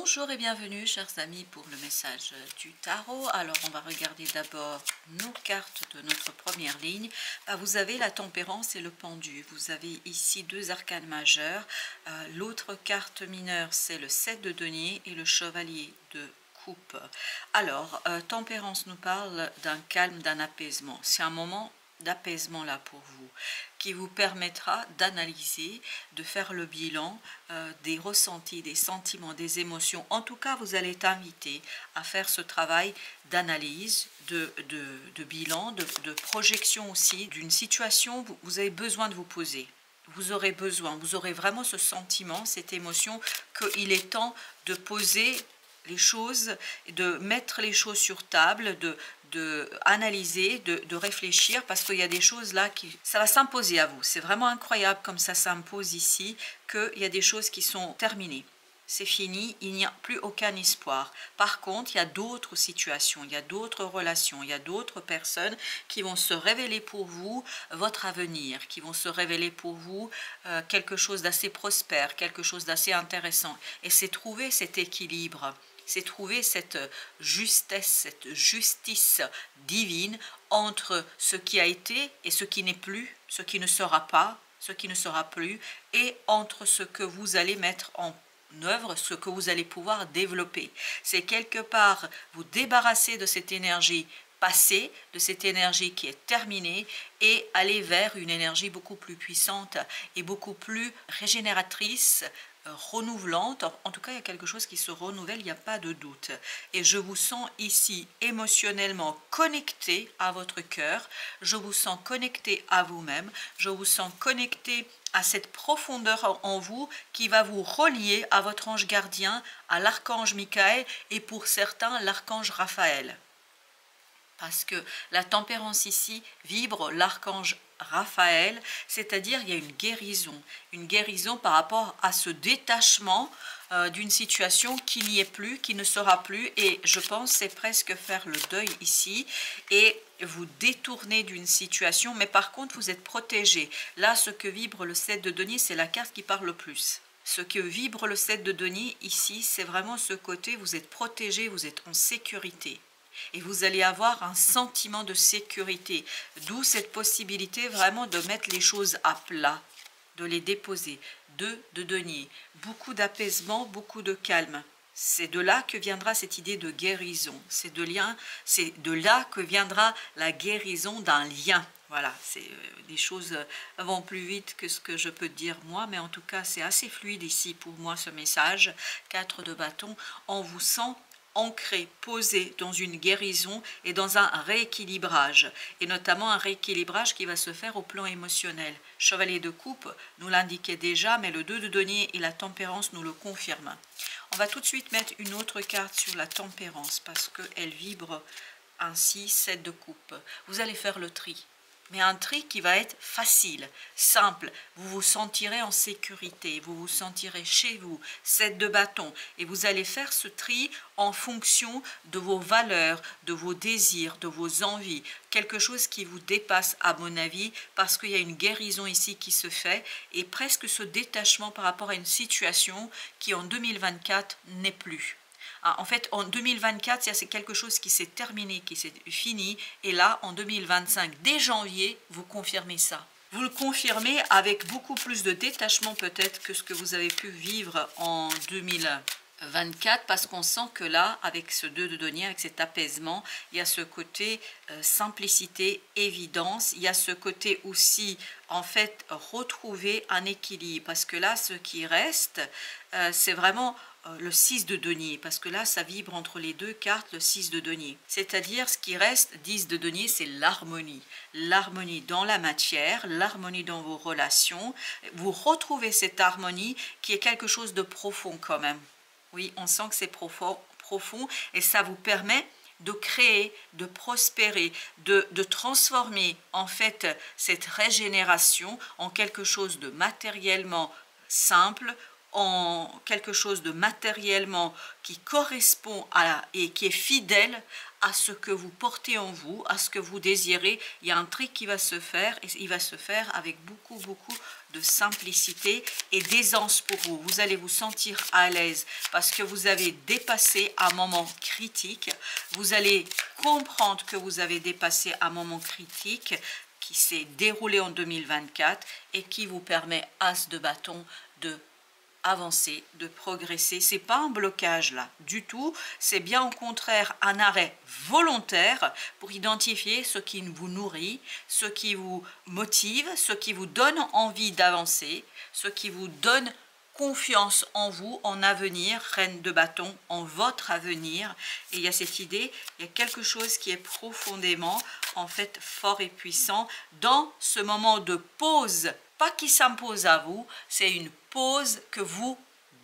Bonjour et bienvenue chers amis pour le message du tarot. Alors on va regarder d'abord nos cartes de notre première ligne. Vous avez la tempérance et le pendu. Vous avez ici deux arcanes majeurs. L'autre carte mineure c'est le 7 de denier et le chevalier de coupe. Alors tempérance nous parle d'un calme, d'un apaisement. C'est un moment d'apaisement là pour vous, qui vous permettra d'analyser, de faire le bilan des ressentis, des sentiments, des émotions. En tout cas, vous allez être invité à faire ce travail d'analyse, de bilan, de projection aussi d'une situation. Vous avez besoin de vous poser. Vous aurez besoin, vous aurez vraiment ce sentiment, cette émotion qu'il est temps de poser les choses, de mettre les choses sur table, de analyser, de réfléchir, parce qu'il y a des choses là qui ça va s'imposer à vous. C'est vraiment incroyable comme ça s'impose ici, qu'il y a des choses qui sont terminées. C'est fini, il n'y a plus aucun espoir. Par contre, il y a d'autres situations, il y a d'autres relations, il y a d'autres personnes qui vont se révéler pour vous votre avenir, qui vont se révéler pour vous quelque chose d'assez prospère, quelque chose d'assez intéressant. Et c'est trouver cet équilibre. C'est trouver cette justesse, cette justice divine entre ce qui a été et ce qui n'est plus, ce qui ne sera pas, ce qui ne sera plus, et entre ce que vous allez mettre en œuvre, ce que vous allez pouvoir développer. C'est quelque part vous débarrasser de cette énergie passée, de cette énergie qui est terminée, et aller vers une énergie beaucoup plus puissante et beaucoup plus régénératrice, renouvelante. En tout cas, il y a quelque chose qui se renouvelle, il n'y a pas de doute. Et je vous sens ici émotionnellement connecté à votre cœur, je vous sens connecté à vous-même, je vous sens connecté à cette profondeur en vous qui va vous relier à votre ange gardien, à l'archange Michael et pour certains l'archange Raphaël. Parce que la tempérance ici vibre l'archange Raphaël, c'est-à-dire il y a une guérison par rapport à ce détachement d'une situation qui n'y est plus, qui ne sera plus, et je pense c'est presque faire le deuil ici, et vous détournez d'une situation, mais par contre vous êtes protégé. Là, ce que vibre le 7 de denier, c'est la carte qui parle le plus. Ce que vibre le 7 de denier ici, c'est vraiment ce côté, vous êtes protégé, vous êtes en sécurité. Et vous allez avoir un sentiment de sécurité, d'où cette possibilité vraiment de mettre les choses à plat, de les déposer. 2 de denier, beaucoup d'apaisement, beaucoup de calme. C'est de là que viendra cette idée de guérison, c'est de là que viendra la guérison d'un lien. Voilà, les choses vont plus vite que ce que je peux dire moi, mais en tout cas c'est assez fluide ici pour moi ce message. 4 de bâton, on vous sent ancré, posé dans une guérison et dans un rééquilibrage, et notamment un rééquilibrage qui va se faire au plan émotionnel. Chevalier de coupe nous l'indiquait déjà, mais le 2 de denier et la tempérance nous le confirment. On va tout de suite mettre une autre carte sur la tempérance, parce qu'elle vibre ainsi, 7 de coupe. Vous allez faire le tri. Mais un tri qui va être facile, simple, vous vous sentirez en sécurité, vous vous sentirez chez vous, 7 de bâton, et vous allez faire ce tri en fonction de vos valeurs, de vos désirs, de vos envies, quelque chose qui vous dépasse à mon avis, parce qu'il y a une guérison ici qui se fait, et presque ce détachement par rapport à une situation qui en 2024 n'est plus. En fait, en 2024, c'est quelque chose qui s'est terminé, qui s'est fini. Et là, en 2025, dès janvier, vous confirmez ça. Vous le confirmez avec beaucoup plus de détachement peut-être que ce que vous avez pu vivre en 2024, parce qu'on sent que là, avec ce 2 de denier, avec cet apaisement, il y a ce côté simplicité, évidence, il y a ce côté aussi, en fait, retrouver un équilibre, parce que là, ce qui reste, c'est vraiment le 6 de denier, parce que là, ça vibre entre les deux cartes, le 6 de denier. C'est-à-dire, ce qui reste, 10 de denier, c'est l'harmonie. L'harmonie dans la matière, l'harmonie dans vos relations. Vous retrouvez cette harmonie qui est quelque chose de profond quand même. Oui, on sent que c'est profond, et ça vous permet de créer, de prospérer, de transformer en fait cette régénération en quelque chose de matériellement simple, en quelque chose de matériellement qui correspond et qui est fidèle à ce que vous portez en vous, à ce que vous désirez, il y a un trick qui va se faire, et il va se faire avec beaucoup de simplicité et d'aisance pour vous. Vous allez vous sentir à l'aise parce que vous avez dépassé un moment critique. Vous allez comprendre que vous avez dépassé un moment critique qui s'est déroulé en 2024 et qui vous permet, as de bâton, de avancer, de progresser. C'est pas un blocage là du tout, c'est bien au contraire un arrêt volontaire pour identifier ce qui vous nourrit, ce qui vous motive, ce qui vous donne envie d'avancer, ce qui vous donne confiance en vous, en avenir, reine de bâton, en votre avenir. Et il y a cette idée, il y a quelque chose qui est profondément en fait fort et puissant dans ce moment de pause, pas qui s'impose à vous, c'est une pause que vous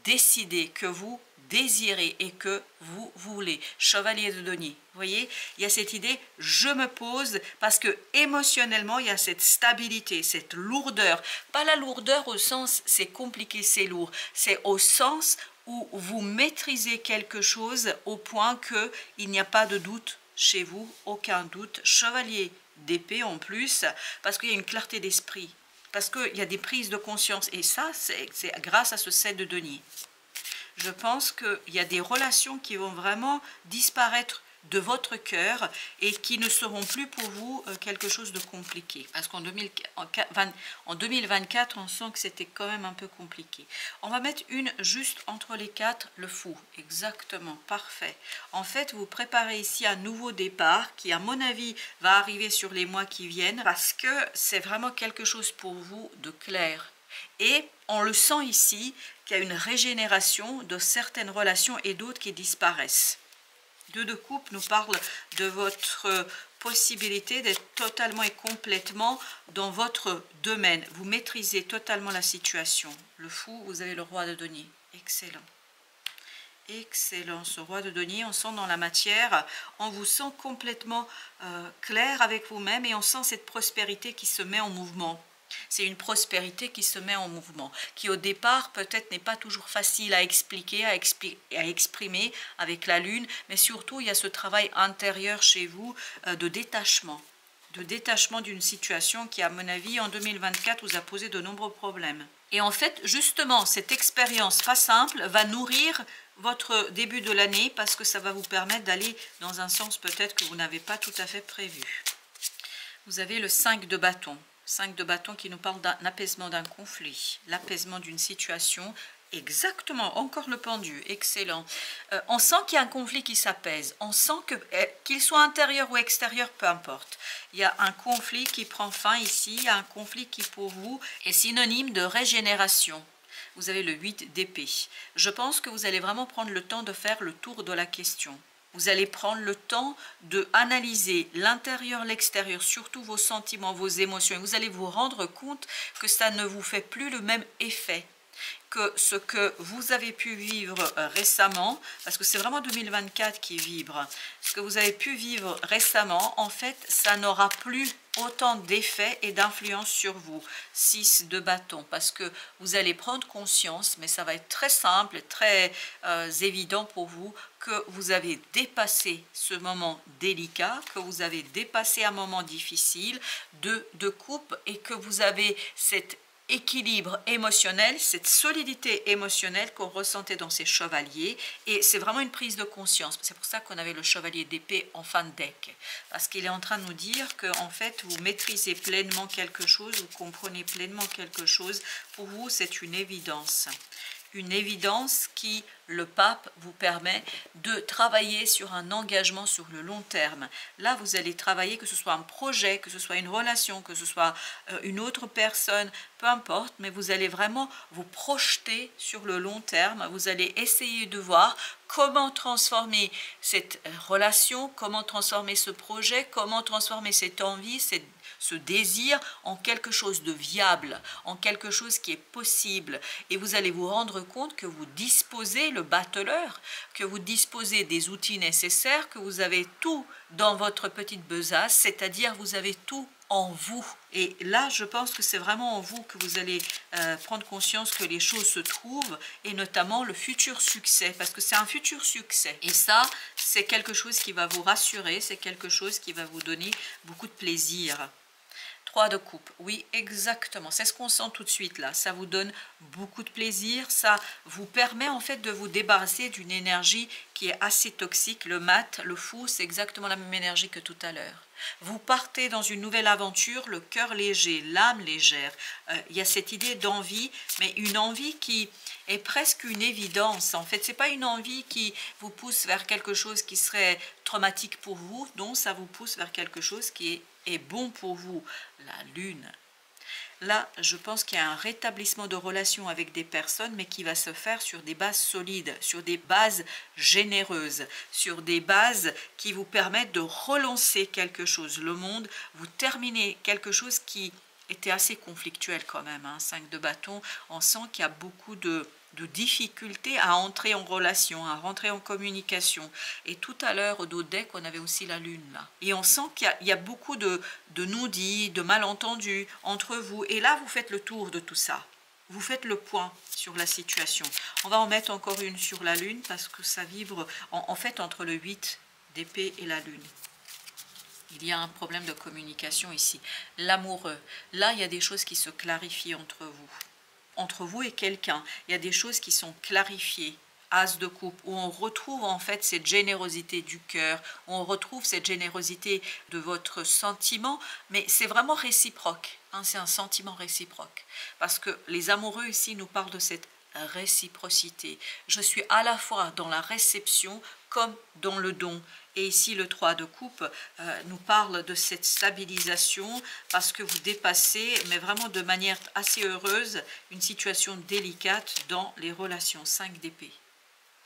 décidez, que vous désirez et que vous voulez. Chevalier de denier, vous voyez, il y a cette idée, je me pose parce que émotionnellement, il y a cette stabilité, cette lourdeur. Pas la lourdeur au sens, c'est compliqué, c'est lourd. C'est au sens où vous maîtrisez quelque chose au point qu'il n'y a pas de doute chez vous, aucun doute. Chevalier d'épée en plus, parce qu'il y a une clarté d'esprit. Parce qu'il y a des prises de conscience. Et ça, c'est grâce à ce 7 de denier. Je pense qu'il y a des relations qui vont vraiment disparaître de votre cœur et qui ne seront plus pour vous quelque chose de compliqué. Parce qu'en 2024, on sent que c'était quand même un peu compliqué. On va mettre une juste entre les quatre, le fou. Exactement, parfait. En fait, vous préparez ici un nouveau départ qui, à mon avis, va arriver sur les mois qui viennent parce que c'est vraiment quelque chose pour vous de clair. Et on le sent ici qu'il y a une régénération de certaines relations et d'autres qui disparaissent. Deux de coupe nous parle de votre possibilité d'être totalement et complètement dans votre domaine. Vous maîtrisez totalement la situation. Le fou, vous avez le roi de denier. Excellent. Excellent, ce roi de denier, on sent dans la matière, on vous sent complètement clair avec vous-même et on sent cette prospérité qui se met en mouvement. C'est une prospérité qui se met en mouvement, qui au départ peut-être n'est pas toujours facile à expliquer, à exprimer avec la lune, mais surtout il y a ce travail intérieur chez vous de détachement d'une situation qui, à mon avis, en 2024 vous a posé de nombreux problèmes. Et en fait, justement, cette expérience pas simple va nourrir votre début de l'année parce que ça va vous permettre d'aller dans un sens peut-être que vous n'avez pas tout à fait prévu. Vous avez le 5 de bâton. 5 de bâton qui nous parle d'un apaisement d'un conflit, l'apaisement d'une situation. Exactement, encore le pendu, excellent. On sent qu'il y a un conflit qui s'apaise, on sent qu'il soit intérieur ou extérieur, peu importe. Il y a un conflit qui prend fin ici, il y a un conflit qui pour vous est synonyme de régénération. Vous avez le 8 d'épée. Je pense que vous allez vraiment prendre le temps de faire le tour de la question. Vous allez prendre le temps d'analyser l'intérieur, l'extérieur, surtout vos sentiments, vos émotions. Vous allez vous rendre compte que ça ne vous fait plus le même effet que ce que vous avez pu vivre récemment, parce que c'est vraiment 2024 qui vibre. Ce que vous avez pu vivre récemment, en fait, ça n'aura plus autant d'effets et d'influence sur vous. 6 de bâton, parce que vous allez prendre conscience, mais ça va être très simple, très évident pour vous, que vous avez dépassé ce moment délicat, que vous avez dépassé un moment difficile de couple et que vous avez cet équilibre émotionnel, cette solidité émotionnelle qu'on ressentait dans ces chevaliers, et c'est vraiment une prise de conscience. C'est pour ça qu'on avait le chevalier d'épée en fin de deck, parce qu'il est en train de nous dire que en fait vous maîtrisez pleinement quelque chose, vous comprenez pleinement quelque chose. Pour vous, c'est une évidence. Une évidence qui, le pape, vous permet de travailler sur un engagement sur le long terme. Là, vous allez travailler, que ce soit un projet, que ce soit une relation, que ce soit une autre personne, peu importe, mais vous allez vraiment vous projeter sur le long terme. Vous allez essayer de voir comment transformer cette relation, comment transformer ce projet, comment transformer cette envie, ce désir en quelque chose de viable, en quelque chose qui est possible. Et vous allez vous rendre compte que vous disposez, le bateleur, que vous disposez des outils nécessaires, que vous avez tout dans votre petite besace, c'est-à-dire vous avez tout en vous. Et là, je pense que c'est vraiment en vous que vous allez prendre conscience que les choses se trouvent, et notamment le futur succès, parce que c'est un futur succès. Et ça, c'est quelque chose qui va vous rassurer, c'est quelque chose qui va vous donner beaucoup de plaisir. 3 de coupe, oui, exactement, c'est ce qu'on sent tout de suite là, ça vous donne beaucoup de plaisir, ça vous permet en fait de vous débarrasser d'une énergie qui est assez toxique. Le mat, le fou, c'est exactement la même énergie que tout à l'heure. Vous partez dans une nouvelle aventure, le cœur léger, l'âme légère. Il y a cette idée d'envie, mais une envie qui est presque une évidence. En fait, c'est pas une envie qui vous pousse vers quelque chose qui serait traumatique pour vous, non, ça vous pousse vers quelque chose qui est bon pour vous. La lune. Là, je pense qu'il y a un rétablissement de relations avec des personnes, mais qui va se faire sur des bases solides, sur des bases généreuses, sur des bases qui vous permettent de relancer quelque chose. Le monde, vous terminez quelque chose qui était assez conflictuel quand même. 5 de bâton, on sent qu'il y a beaucoup de difficultés à entrer en relation, à rentrer en communication. Et tout à l'heure, au dos deck, on avait aussi la lune là. Et on sent qu'il y a beaucoup de non-dits, de malentendus entre vous. Et là, vous faites le tour de tout ça. Vous faites le point sur la situation. On va en mettre encore une sur la lune parce que ça vibre en fait entre le 8 d'épée et la lune. Il y a un problème de communication ici. L'amoureux. Là, il y a des choses qui se clarifient entre vous et quelqu'un. Il y a des choses qui sont clarifiées. As de coupe, où on retrouve en fait cette générosité du cœur, où on retrouve cette générosité de votre sentiment, mais c'est vraiment réciproque. C'est un sentiment réciproque. Parce que les amoureux ici nous parlent de cette réciprocité. Je suis à la fois dans la réception comme dans le don. Et ici, le 3 de coupe nous parle de cette stabilisation parce que vous dépassez, mais vraiment de manière assez heureuse, une situation délicate dans les relations. 5 d'épée.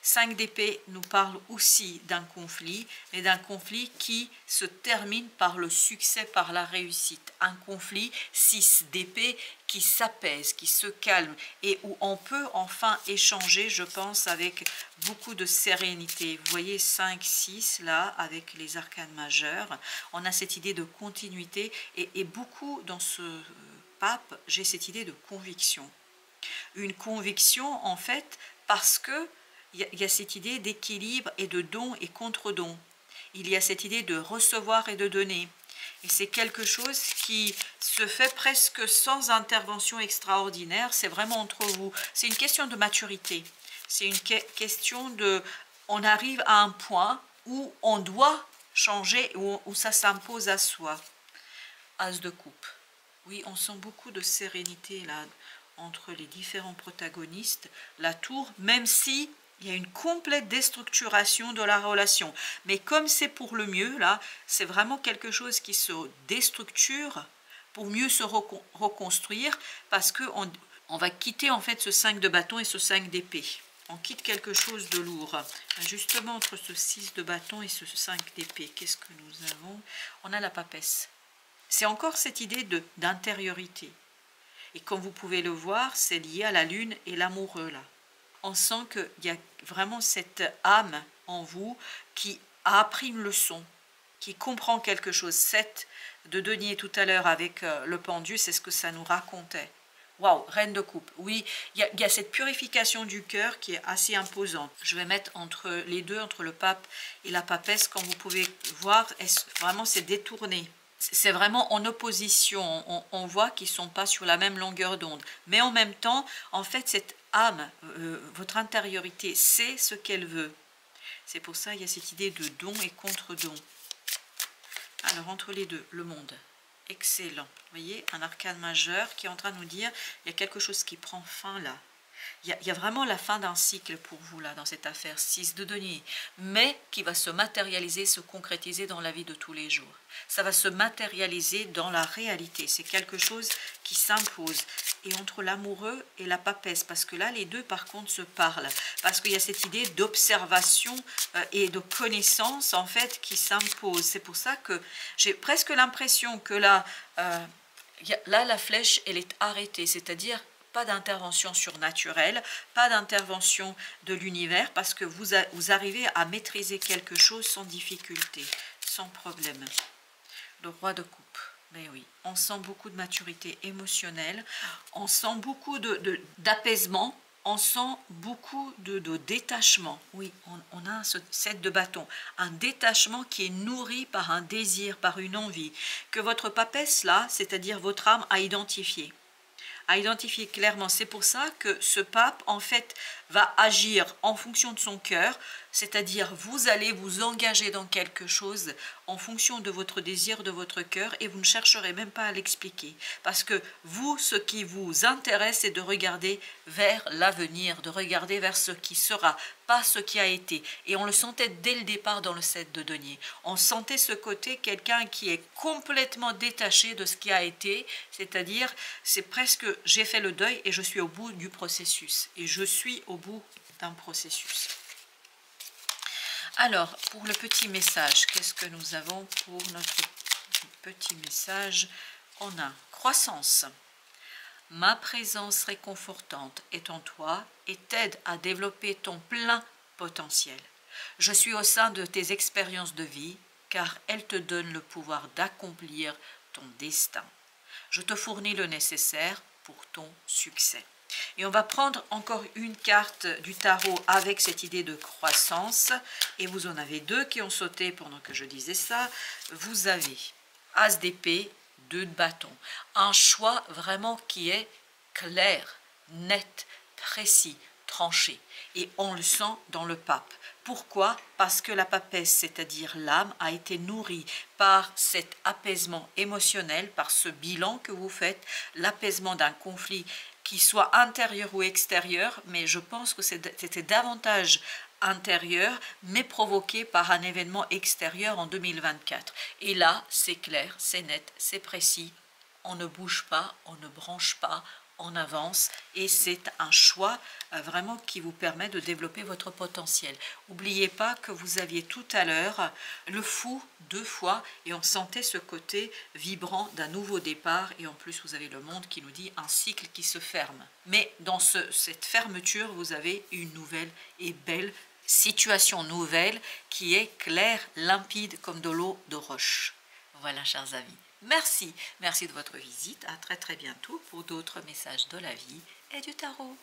5 d'épée nous parle aussi d'un conflit, mais d'un conflit qui se termine par le succès, par la réussite. Un conflit, 6 d'épée, qui s'apaise, qui se calme et où on peut enfin échanger, je pense, avec beaucoup de sérénité. Vous voyez 5, 6 là, avec les arcanes majeures. On a cette idée de continuité et beaucoup dans ce pape, j'ai cette idée de conviction. Une conviction, en fait, parce que il y a cette idée d'équilibre et de don et contre-don. Il y a cette idée de recevoir et de donner. Et c'est quelque chose qui se fait presque sans intervention extraordinaire. C'est vraiment entre vous. C'est une question de maturité. C'est une question de... On arrive à un point où on doit changer, où ça s'impose à soi. As de coupe. Oui, on sent beaucoup de sérénité là entre les différents protagonistes. La tour, même si... il y a une complète déstructuration de la relation. Mais comme c'est pour le mieux, là, c'est vraiment quelque chose qui se déstructure pour mieux se reconstruire parce qu'on va quitter en fait ce 5 de bâton et ce 5 d'épée. On quitte quelque chose de lourd. Justement, entre ce 6 de bâton et ce 5 d'épée, qu'est-ce que nous avons? On a la papesse. C'est encore cette idée d'intériorité. Et comme vous pouvez le voir, c'est lié à la lune et l'amoureux, là. On sent qu'il y a vraiment cette âme en vous qui a appris une leçon, qui comprend quelque chose. 7 de denier tout à l'heure avec le pendu, c'est ce que ça nous racontait. Waouh, reine de coupe. Oui, il y a cette purification du cœur qui est assez imposante. Je vais mettre entre les deux, entre le pape et la papesse, comme vous pouvez voir, vraiment c'est détourné. C'est vraiment en opposition, on voit qu'ils ne sont pas sur la même longueur d'onde. Mais en même temps, en fait, cette âme, votre intériorité, sait ce qu'elle veut. C'est pour ça qu'il y a cette idée de don et contre-don. Alors, entre les deux, le monde. Excellent. Vous voyez, un arcane majeur qui est en train de nous dire il y a quelque chose qui prend fin là. Il y a vraiment la fin d'un cycle pour vous là dans cette affaire 6 de denier, mais qui va se matérialiser, se concrétiser dans la vie de tous les jours. Ça va se matérialiser dans la réalité, c'est quelque chose qui s'impose. Et entre l'amoureux et la papesse, parce que là les deux par contre se parlent, parce qu'il y a cette idée d'observation et de connaissance en fait qui s'impose. C'est pour ça que j'ai presque l'impression que là, là la flèche elle est arrêtée, c'est-à-dire pas d'intervention surnaturelle, pas d'intervention de l'univers, parce que vous arrivez à maîtriser quelque chose sans difficulté, sans problème. Le roi de coupe. Mais oui, on sent beaucoup de maturité émotionnelle, on sent beaucoup d'apaisement, on sent beaucoup de détachement. Oui, on a ce set de bâtons, un détachement qui est nourri par un désir, par une envie, que votre papesse là, c'est-à-dire votre âme, a identifié. À identifier clairement. C'est pour ça que ce pape, en fait, va agir en fonction de son cœur, c'est-à-dire vous allez vous engager dans quelque chose en fonction de votre désir, de votre cœur, et vous ne chercherez même pas à l'expliquer. Parce que vous, ce qui vous intéresse, c'est de regarder vers l'avenir, de regarder vers ce qui sera, pas ce qui a été. Et on le sentait dès le départ dans le set de denier. On sentait ce côté, quelqu'un qui est complètement détaché de ce qui a été, c'est-à-dire, c'est presque, j'ai fait le deuil et je suis au bout du processus. Et je suis au bout d'un processus. Alors, pour le petit message, qu'est-ce que nous avons pour notre petit message? On a croissance. Ma présence réconfortante est en toi et t'aide à développer ton plein potentiel. Je suis au sein de tes expériences de vie car elles te donnent le pouvoir d'accomplir ton destin. Je te fournis le nécessaire pour ton succès. Et on va prendre encore une carte du tarot avec cette idée de croissance. Et vous en avez deux qui ont sauté pendant que je disais ça. Vous avez As d'épée, 2 de bâton. Un choix vraiment qui est clair, net, précis, tranché. Et on le sent dans le pape. Pourquoi? Parce que la papesse, c'est-à-dire l'âme, a été nourrie par cet apaisement émotionnel, par ce bilan que vous faites, l'apaisement d'un conflit qui soit intérieur ou extérieur, mais je pense que c'était davantage intérieur, mais provoqué par un événement extérieur en 2024. Et là, c'est clair, c'est net, c'est précis, on ne bouge pas, on ne branche pas, on avance et c'est un choix vraiment qui vous permet de développer votre potentiel. N'oubliez pas que vous aviez tout à l'heure le fou 2 fois et on sentait ce côté vibrant d'un nouveau départ et en plus vous avez le monde qui nous dit un cycle qui se ferme. Mais dans cette fermeture, vous avez une nouvelle et belle situation nouvelle qui est claire, limpide comme de l'eau de roche. Voilà, chers amis. Merci de votre visite. À très bientôt pour d'autres messages de la vie et du tarot.